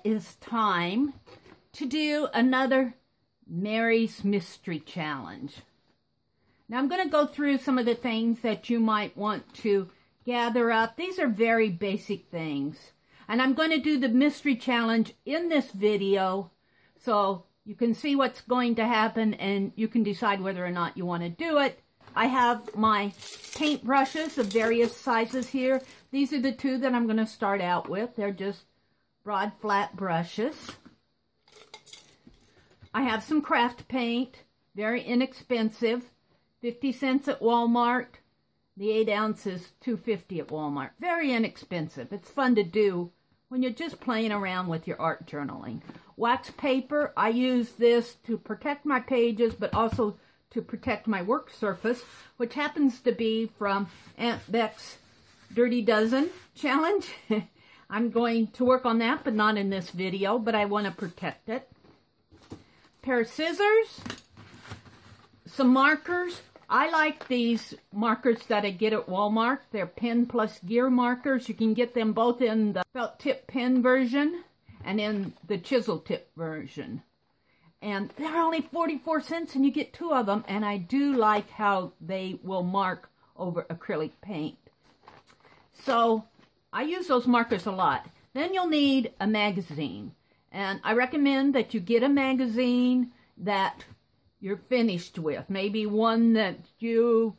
is time to do another Meri's Mystery Challenge. Now I'm going to go through some of the things that you might want to gather up. These are very basic things. And I'm going to do the Mystery Challenge in this video so you can see what's going to happen and you can decide whether or not you want to do it. I have my paint brushes of various sizes here. These are the two that I'm going to start out with. They're just broad, flat brushes. I have some craft paint, very inexpensive, 50 cents at Walmart. The 8 ounces, $2.50 at Walmart. Very inexpensive. It's fun to do when you're just playing around with your art journaling. Wax paper, I use this to protect my pages, but also to protect my work surface, which happens to be from Aunt Beck's Dirty Dozen challenge. I'm going to work on that, but not in this video, but I want to protect it. Pair of scissors, some markers. I like these markers that I get at Walmart. They're pen plus gear markers. You can get them both in the felt tip pen version and in the chisel tip version. And they're only 44 cents and you get 2 of them. And I do like how they will mark over acrylic paint. So I use those markers a lot. Then you'll need a magazine. And I recommend that you get a magazine that you're finished with. Maybe one that you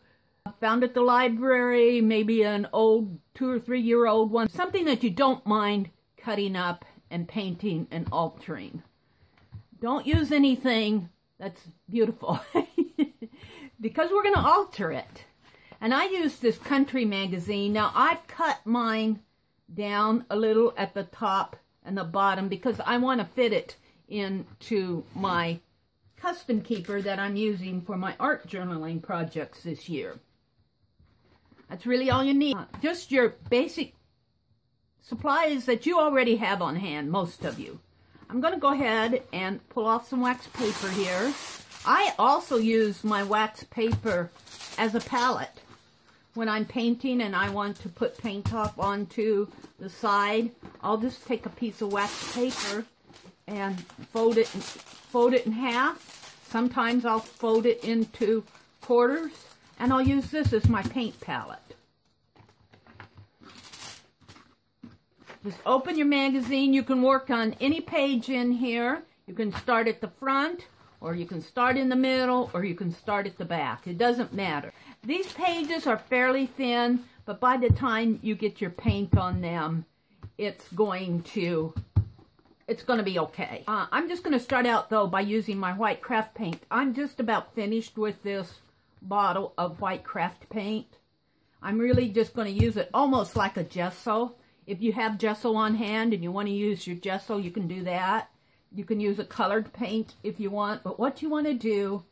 found at the library, maybe an old 2 or 3 year old one. Something that you don't mind cutting up and painting and altering. Don't use anything that's beautiful because we're going to alter it. And I use this country magazine. Now I've cut mine down a little at the top and the bottom because I want to fit it into my custom keeper that I'm using for my art journaling projects this year. That's really all you need. Just your basic supplies that you already have on hand, most of you. I'm going to go ahead and pull off some wax paper here. I also use my wax paper as a palette when I'm painting and I want to put paint off onto the side. I'll just take a piece of wax paper and fold it in half. Sometimes I'll fold it into quarters, and I'll use this as my paint palette. Just open your magazine. You can work on any page in here. You can start at the front, or you can start in the middle, or you can start at the back. It doesn't matter. These pages are fairly thin, but by the time you get your paint on them, it's going to be okay. I'm just going to start out, though, by using my white craft paint. I'm just about finished with this bottle of white craft paint. I'm really just going to use it almost like a gesso. If you have gesso on hand and you want to use your gesso, you can do that. You can use a colored paint if you want, but what you want to do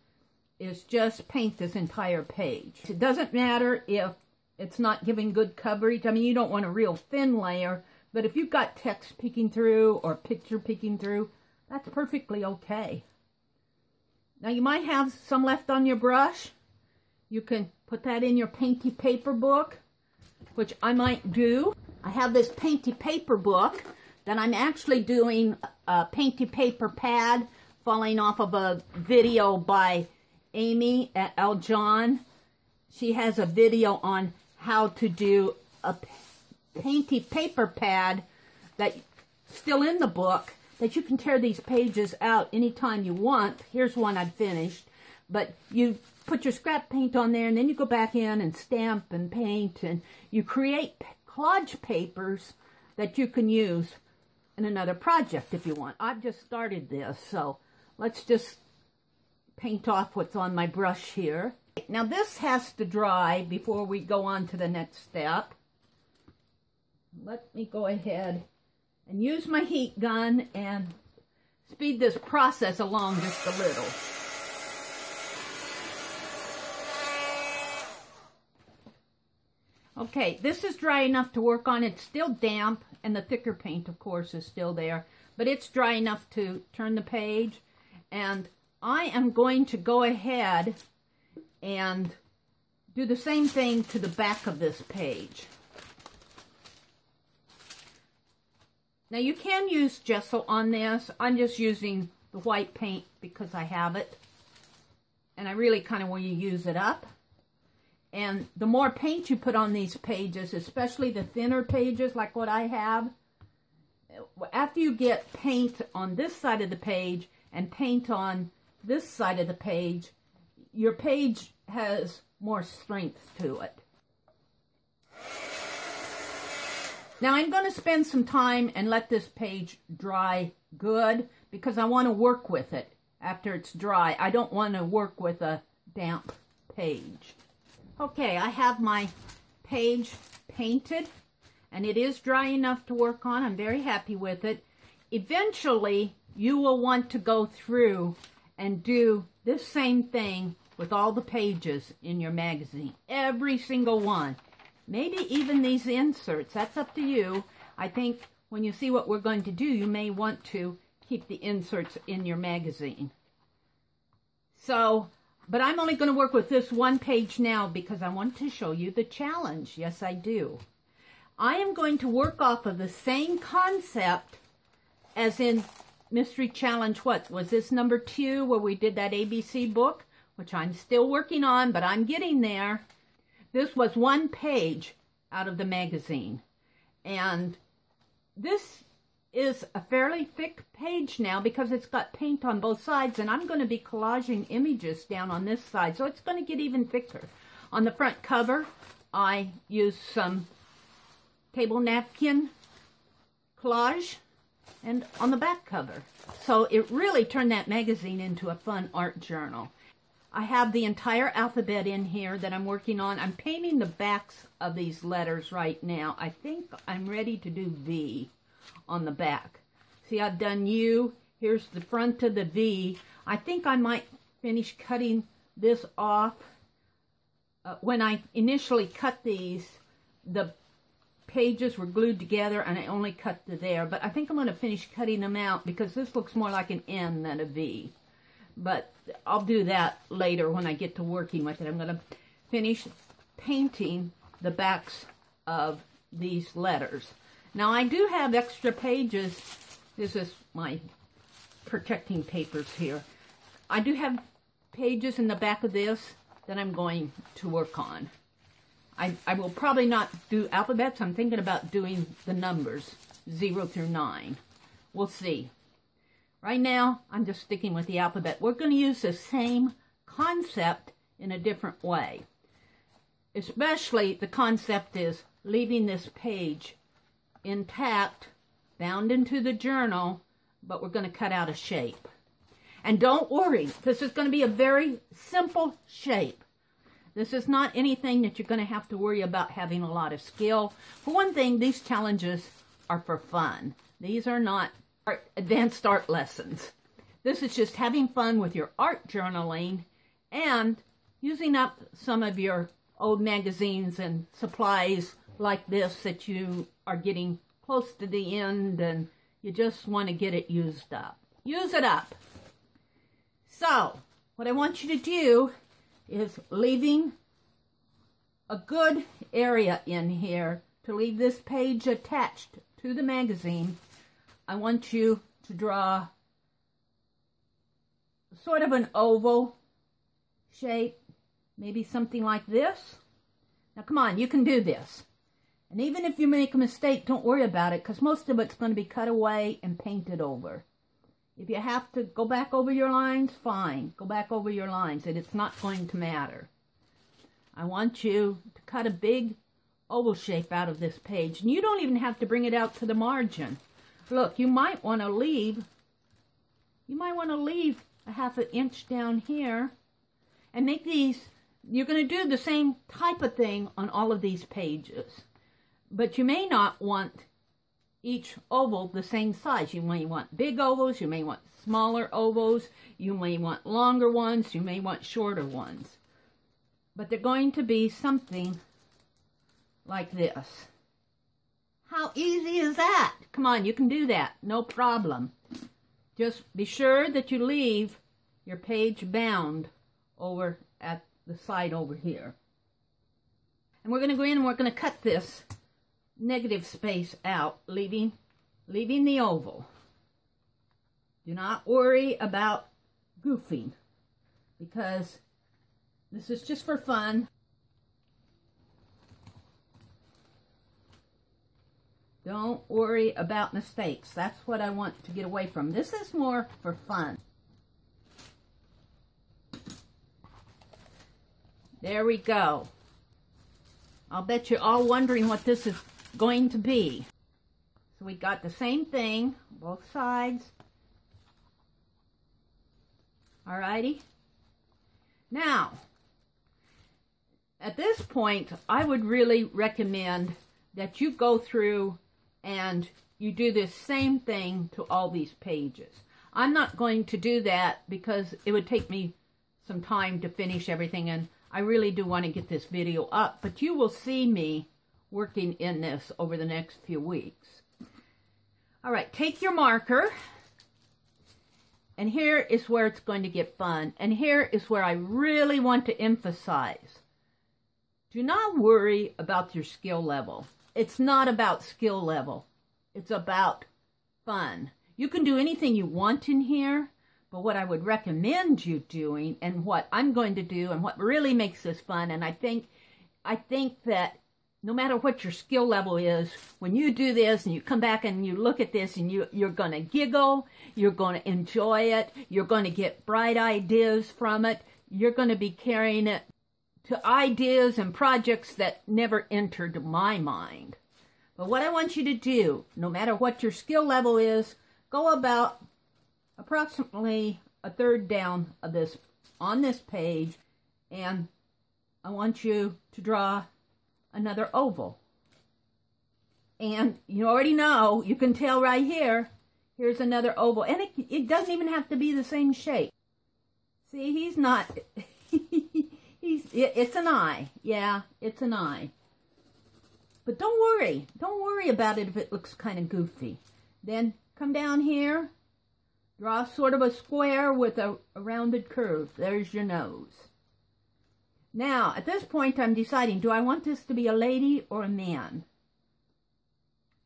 is just paint this entire page. It doesn't matter if it's not giving good coverage. I mean, you don't want a real thin layer, but if you've got text peeking through or picture peeking through, that's perfectly okay. Now you might have some left on your brush. You can put that in your painty paper book, which I might do. I have this painty paper book that I'm actually doing a painty paper pad falling off of a video by Amy at Al John. She has a video on how to do a painty paper pad that's still in the book that you can tear these pages out anytime you want. Here's one I've finished, but you put your scrap paint on there and then you go back in and stamp and paint and you create collage papers that you can use in another project if you want. I've just started this, so let's just paint off what's on my brush here. Now this has to dry before we go on to the next step. Let me go ahead and use my heat gun and speed this process along just a little. Okay, this is dry enough to work on. It's still damp, and the thicker paint, of course, is still there. But it's dry enough to turn the page. And I am going to go ahead and do the same thing to the back of this page. Now you can use gesso on this. I'm just using the white paint because I have it. And I really kind of want to use it up. And the more paint you put on these pages, especially the thinner pages like what I have, after you get paint on this side of the page and paint on this side of the page, your page has more strength to it. Now I'm going to spend some time and let this page dry good because I want to work with it after it's dry. I don't want to work with a damp page. Okay, I have my page painted and it is dry enough to work on. I'm very happy with it. Eventually, you will want to go through and do this same thing with all the pages in your magazine. Every single one. Maybe even these inserts. That's up to you. I think when you see what we're going to do, you may want to keep the inserts in your magazine. So, but I'm only going to work with this one page now because I want to show you the challenge. Yes, I do. I am going to work off of the same concept as in Mystery Challenge, what was this, number 2, where we did that ABC book, which I'm still working on, but I'm getting there. This was one page out of the magazine. And this is a fairly thick page now because it's got paint on both sides, and I'm going to be collaging images down on this side, so it's going to get even thicker. On the front cover, I used some table napkin collage, and on the back cover. So it really turned that magazine into a fun art journal. I have the entire alphabet in here that I'm working on. I'm painting the backs of these letters right now. I think I'm ready to do V on the back. See, I've done U. Here's the front of the V. I think I might finish cutting this off. When I initially cut these, the pages were glued together and I only cut to there, but I think I'm going to finish cutting them out because this looks more like an N than a V. But I'll do that later when I get to working with it. I'm going to finish painting the backs of these letters. Now I do have extra pages. This is my protecting papers here. I do have pages in the back of this that I'm going to work on. I will probably not do alphabets. I'm thinking about doing the numbers, 0 through 9. We'll see. Right now, I'm just sticking with the alphabet. We're going to use the same concept in a different way. Especially the concept is leaving this page intact, bound into the journal, but we're going to cut out a shape. And don't worry, this is going to be a very simple shape. This is not anything that you're going to have to worry about having a lot of skill. For one thing, these challenges are for fun. These are not advanced art lessons. This is just having fun with your art journaling and using up some of your old magazines and supplies like this that you are getting close to the end and you just want to get it used up. Use it up. So, what I want you to do is leaving a good area in here to leave this page attached to the magazine. I want you to draw sort of an oval shape, maybe something like this. Now come on, you can do this. And even if you make a mistake, don't worry about it because most of it's going to be cut away and painted over. If you have to go back over your lines, fine. Go back over your lines, and it's not going to matter. I want you to cut a big oval shape out of this page. And you don't even have to bring it out to the margin. Look, you might want to leave a half an inch down here and make these. You're going to do the same type of thing on all of these pages. But you may not want each oval the same size. You may want big ovals, you may want smaller ovals, you may want longer ones, you may want shorter ones. But they're going to be something like this. How easy is that? Come on, you can do that, no problem. Just be sure that you leave your page bound over at the side over here. And we're going to go in and we're going to cut this negative space out, leaving leaving the oval. Do not worry about goofing, because this is just for fun. Don't worry about mistakes. That's what I want to get away from. This is more for fun. There we go. I'll bet you're all wondering what this is going to be. So we got the same thing, both sides. Alrighty. Now, at this point, I would really recommend that you go through and you do this same thing to all these pages. I'm not going to do that because it would take me some time to finish everything, and I really do want to get this video up, but you will see me working in this over the next few weeks. All right, take your marker, and here is where it's going to get fun, and here is where I really want to emphasize. Do not worry about your skill level. It's not about skill level. It's about fun. You can do anything you want in here, but what I would recommend you doing, and what I'm going to do, and what really makes this fun, and I think that no matter what your skill level is, when you do this and you come back and you look at this and you're going to giggle, you're going to enjoy it, you're going to get bright ideas from it, you're going to be carrying it to ideas and projects that never entered my mind. But what I want you to do, no matter what your skill level is, go about approximately a third down of this on this page, and I want you to draw another oval. And you already know, you can tell right here, here's another oval. And it doesn't even have to be the same shape. See, he's not... It's an eye. Yeah, it's an eye. But don't worry. Don't worry about it if it looks kind of goofy. Then come down here. Draw sort of a square with a rounded curve. There's your nose. Now, at this point, I'm deciding, do I want this to be a lady or a man?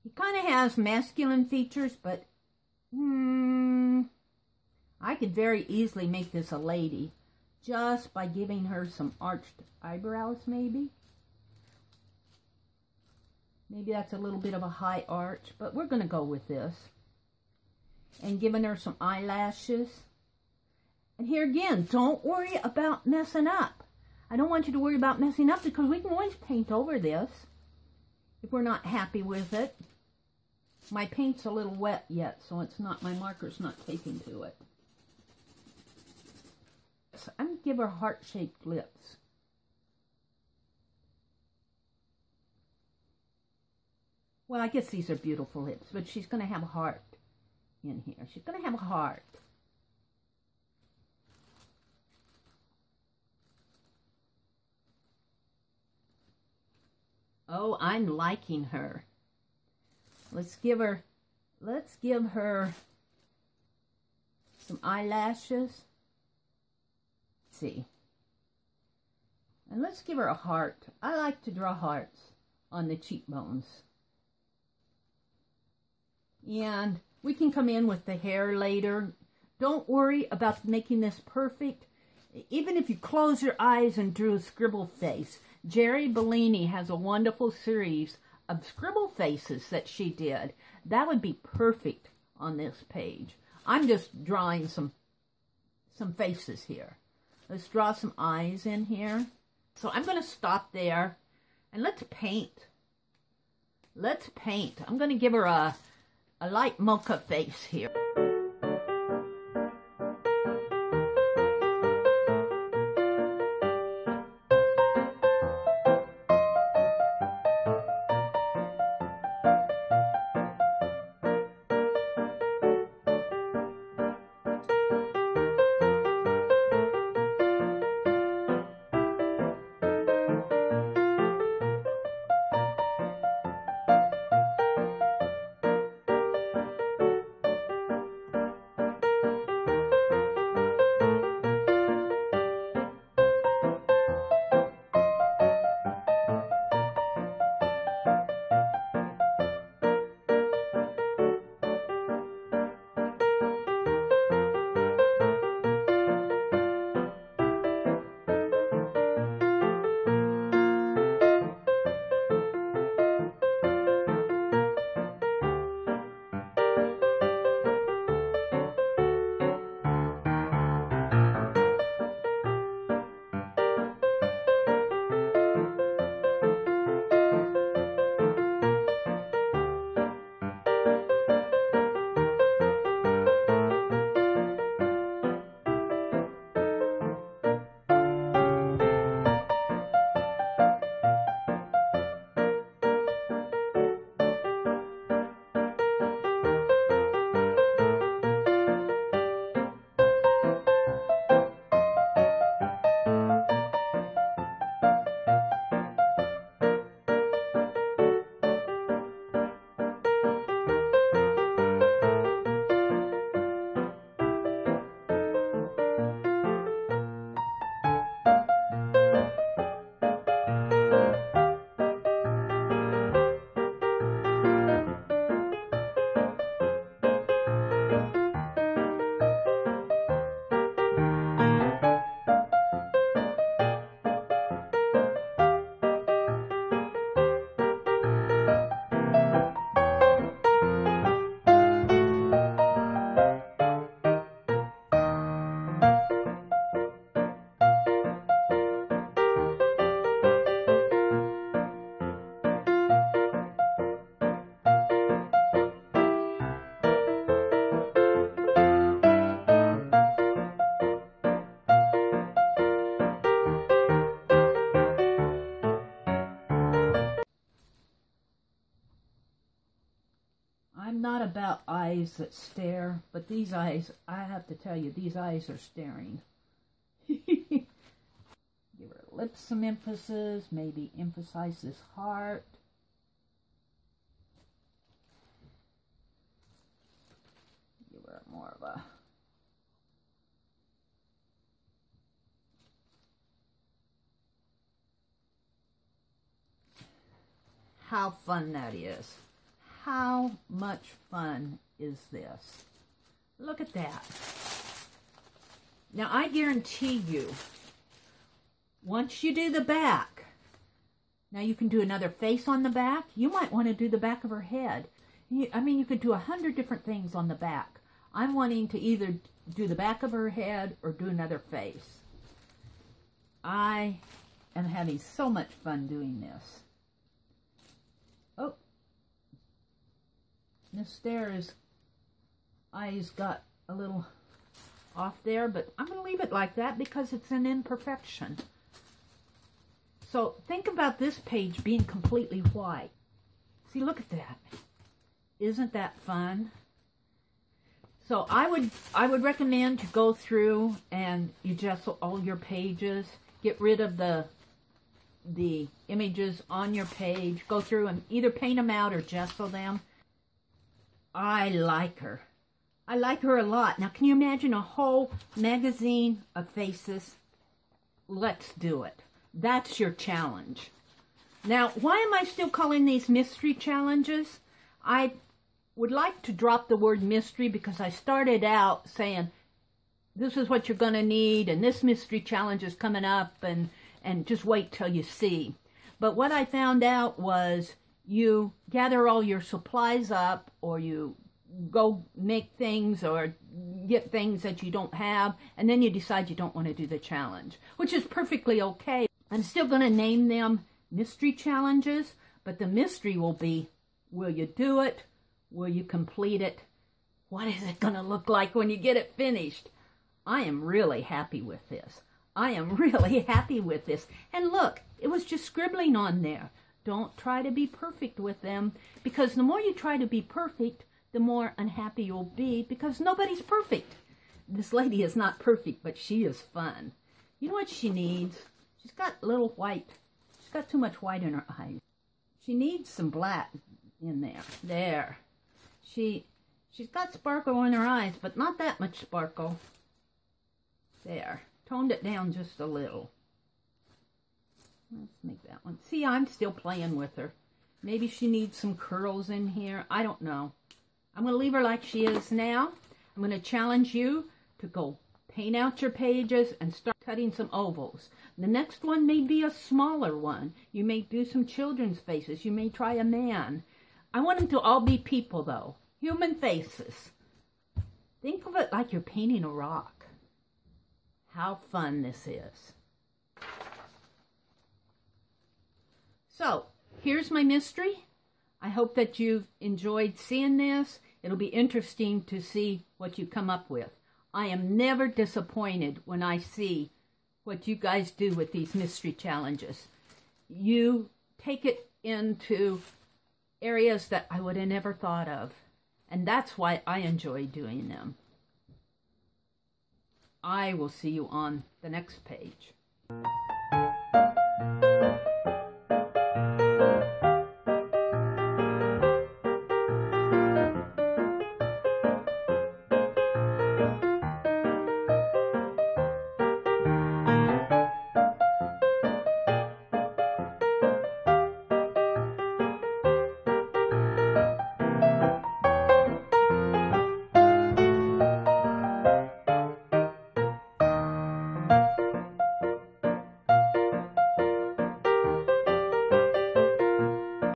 He kind of has masculine features, but I could very easily make this a lady. Just by giving her some arched eyebrows, maybe. Maybe that's a little bit of a high arch, but we're going to go with this. And giving her some eyelashes. And here again, don't worry about messing up. I don't want you to worry about messing up because we can always paint over this if we're not happy with it. My paint's a little wet yet, so it's not, my marker's not taking to it. I'm going to give her heart-shaped lips. Well, I guess these are beautiful lips, but she's going to have a heart in here. She's going to have a heart. Oh, I'm liking her. Let's give her some eyelashes. See. And let's give her a heart. I like to draw hearts on the cheekbones. And we can come in with the hair later. Don't worry about making this perfect. Even if you close your eyes and drew a scribble face. Jeri Bellini has a wonderful series of scribble faces that she did. That would be perfect on this page. I'm just drawing some faces here. Let's draw some eyes in here. So I'm going to stop there and let's paint. Let's paint. I'm going to give her a light mocha face here. about eyes that stare, but these eyes, I have to tell you, these eyes are staring. Give her lips some emphasis, maybe emphasize this heart. Give her more of a... How fun that is. How much fun is this? Look at that. Now, I guarantee you, once you do the back, now you can do another face on the back. You might want to do the back of her head. I mean, you could do 100 different things on the back. I'm wanting to either do the back of her head or do another face. I am having so much fun doing this. Oh, Miss Stare's eyes got a little off there, but I'm going to leave it like that because it's an imperfection. So think about this page being completely white. See, look at that. Isn't that fun? So I would recommend to go through and you gesso all your pages, get rid of the images on your page, go through and either paint them out or gesso them. I like her. I like her a lot. Now, can you imagine a whole magazine of faces? Let's do it. That's your challenge. Now, why am I still calling these mystery challenges? I would like to drop the word mystery because I started out saying, this is what you're going to need, and this mystery challenge is coming up, and just wait till you see. But what I found out was you gather all your supplies up, or you go make things or get things that you don't have, and then you decide you don't want to do the challenge, which is perfectly okay. I'm still going to name them mystery challenges, but the mystery will be, will you do it? Will you complete it? What is it going to look like when you get it finished? I am really happy with this. I am really happy with this. And look, it was just scribbling on there. Don't try to be perfect with them, because the more you try to be perfect, the more unhappy you'll be, because nobody's perfect. This lady is not perfect, but she is fun. You know what she needs? She's got a little white. She's got too much white in her eyes. She needs some black in there. There. She's got sparkle in her eyes, but not that much sparkle. There. Toned it down just a little. Let's make that one. See, I'm still playing with her. Maybe she needs some curls in here. I don't know. I'm going to leave her like she is now. I'm going to challenge you to go paint out your pages and start cutting some ovals. The next one may be a smaller one. You may do some children's faces. You may try a man. I want them to all be people, though. Human faces. Think of it like you're painting a rock. How fun this is. So, here's my mystery. I hope that you've enjoyed seeing this. It'll be interesting to see what you come up with. I am never disappointed when I see what you guys do with these mystery challenges. You take it into areas that I would have never thought of. And that's why I enjoy doing them. I will see you on the next page.